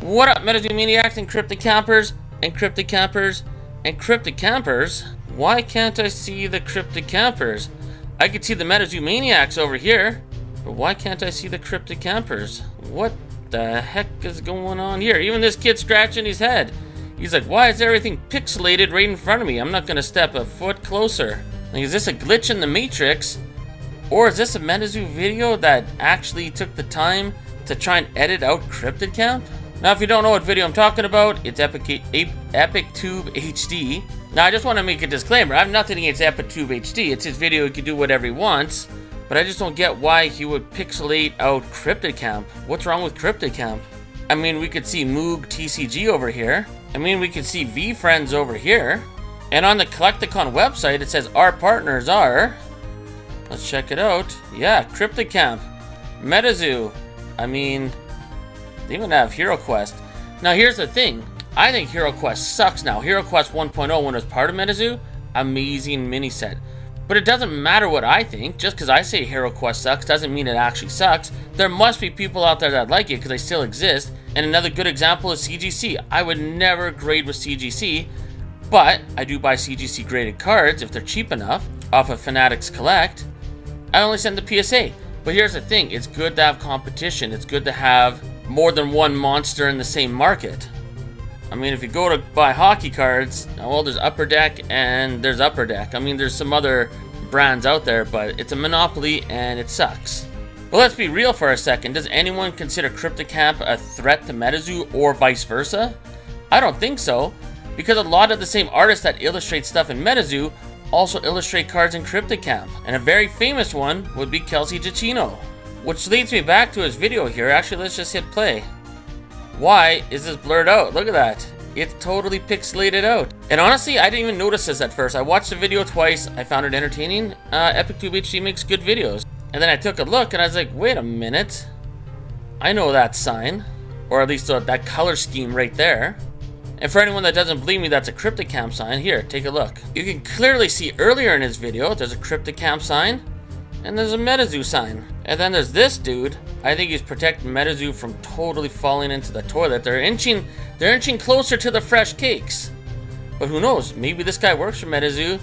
What up, MetaZoo Maniacs and Cryptid Campers and Cryptid Campers and Cryptid Campers? Why can't I see the Cryptid Campers? I could see the MetaZoo Maniacs over here, but why can't I see the Cryptid Campers? What the heck is going on here? Even this kid scratching his head. He's like, why is everything pixelated right in front of me? I'm not gonna step a foot closer. Like, is this a glitch in the Matrix? Or is this a MetaZoo video that actually took the time to try and edit out Cryptid Camp? Now, if you don't know what video I'm talking about, it's EpicTube HD. Now, I just want to make a disclaimer. I have nothing against EpicTube HD. It's his video. He can do whatever he wants. But I just don't get why he would pixelate out Cryptid Camp. What's wrong with Cryptid Camp? I mean, we could see Moog TCG over here. I mean, we could see VFriends over here. And on the Collecticon website, it says our partners are... Let's check it out. Yeah, Cryptid Camp, MetaZoo. I mean... They even have HeroQuest. Now, here's the thing. I think HeroQuest sucks now. HeroQuest 1.0, when it was part of MetaZoo, amazing mini set. But it doesn't matter what I think. Just because I say HeroQuest sucks doesn't mean it actually sucks. There must be people out there that like it because they still exist. And another good example is CGC. I would never grade with CGC, but I do buy CGC graded cards if they're cheap enough off of Fanatics Collect. I only send the PSA. But here's the thing. It's good to have competition. It's good to have more than one monster in the same market. I mean, if you go to buy hockey cards, well, there's Upper Deck and there's Upper Deck. I mean, there's some other brands out there, but it's a monopoly and it sucks. But let's be real for a second. Does anyone consider Cryptid Camp a threat to MetaZoo or vice versa? I don't think so, because a lot of the same artists that illustrate stuff in MetaZoo also illustrate cards in Cryptid Camp. And a very famous one would be Kelsey Giacchino. Which leads me back to his video here. Actually, let's just hit play. Why is this blurred out? Look at that. It's totally pixelated out. And honestly, I didn't even notice this at first. I watched the video twice. I found it entertaining. EpicTube HD makes good videos. And then I took a look and I was like, wait a minute. I know that sign. Or at least that color scheme right there. And for anyone that doesn't believe me, that's a Cryptid Camp sign. Here, take a look. You can clearly see earlier in his video, there's a Cryptid Camp sign. And there's a MetaZoo sign. And then there's this dude. I think he's protecting MetaZoo from totally falling into the toilet. They're inching closer to the fresh cakes. But who knows? Maybe this guy works for MetaZoo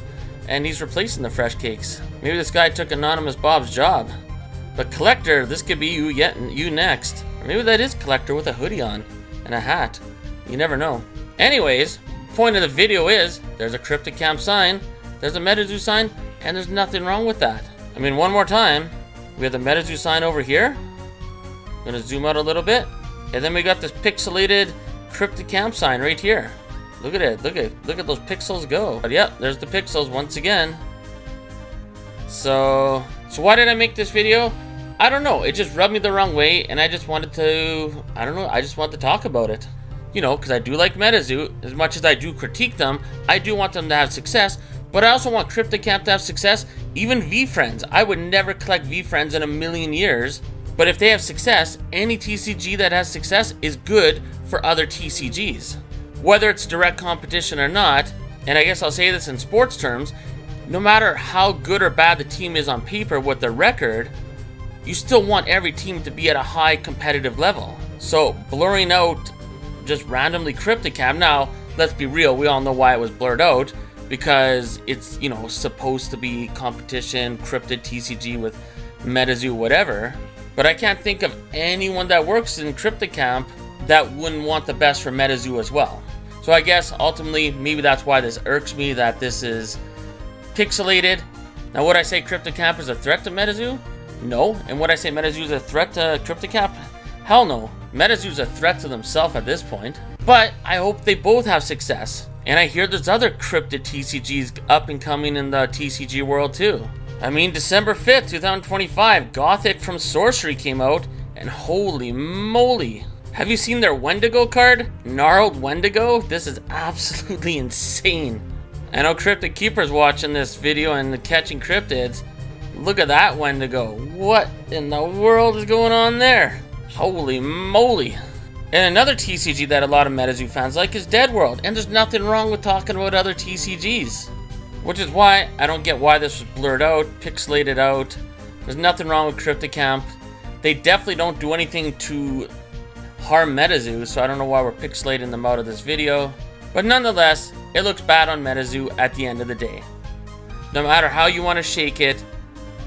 and he's replacing the fresh cakes. Maybe this guy took Anonymous Bob's job. But Collector, this could be you next. Or maybe that is Collector with a hoodie on and a hat. You never know. Anyways, point of the video is there's a Cryptid Camp sign, there's a MetaZoo sign, and there's nothing wrong with that. I mean, one more time, we have the MetaZoo sign over here. I'm gonna zoom out a little bit. And then we got this pixelated Cryptid Camp sign right here. Look at it, look at those pixels go. But yep, there's the pixels once again. So why did I make this video? I don't know, it just rubbed me the wrong way and I just wanted to, I just wanted to talk about it. You know, because I do like MetaZoo. As much as I do critique them, I do want them to have success. But I also want Cryptid Camp to have success. Even VFriends. I would never collect VFriends in a million years. But if they have success, any TCG that has success is good for other TCGs. Whether it's direct competition or not, and I guess I'll say this in sports terms, no matter how good or bad the team is on paper with their record, you still want every team to be at a high competitive level. So blurring out just randomly Cryptid Camp, now let's be real, we all know why it was blurred out. Because it's, you know, supposed to be competition, Cryptid TCG with MetaZoo, whatever. But I can't think of anyone that works in Cryptid Camp that wouldn't want the best for MetaZoo as well. So I guess ultimately, maybe that's why this irks me, that this is pixelated. Now, would I say Cryptid Camp is a threat to MetaZoo? No. And would I say MetaZoo is a threat to Cryptid Camp? Hell no. MetaZoo is a threat to themselves at this point. But I hope they both have success. And I hear there's other cryptid TCGs up and coming in the TCG world too. I mean, December 5th, 2025, Gothic from Sorcery came out, and holy moly. Have you seen their Wendigo card? Gnarled Wendigo? This is absolutely insane. I know Cryptid Keeper's watching this video and catching cryptids. Look at that Wendigo. What in the world is going on there? Holy moly. And another TCG that a lot of MetaZoo fans like is Dead World, and there's nothing wrong with talking about other TCGs. Which is why I don't get why this was blurred out, pixelated out. There's nothing wrong with Cryptid Camp. They definitely don't do anything to harm MetaZoo, so I don't know why we're pixelating them out of this video. But nonetheless, it looks bad on MetaZoo at the end of the day. No matter how you want to shake it,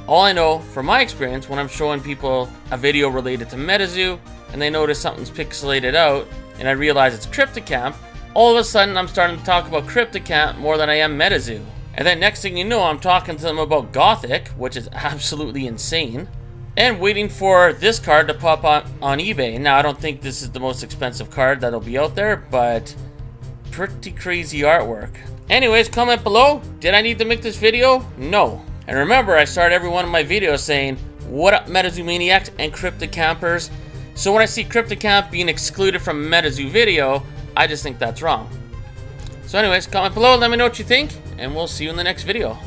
all I know from my experience when I'm showing people a video related to MetaZoo and they notice something's pixelated out and I realize it's CryptidCamp, all of a sudden I'm starting to talk about CryptidCamp more than I am MetaZoo. And then next thing you know, I'm talking to them about Gothic, which is absolutely insane, and waiting for this card to pop on eBay. Now, I don't think this is the most expensive card that'll be out there, but pretty crazy artwork. Anyways, comment below. Did I need to make this video? No. And remember, I start every one of my videos saying, what up, MetaZoo Maniacs and Cryptid Campers? So when I see CryptidCamp being excluded from a MetaZoo video, I just think that's wrong. So anyways, comment below, let me know what you think, and we'll see you in the next video.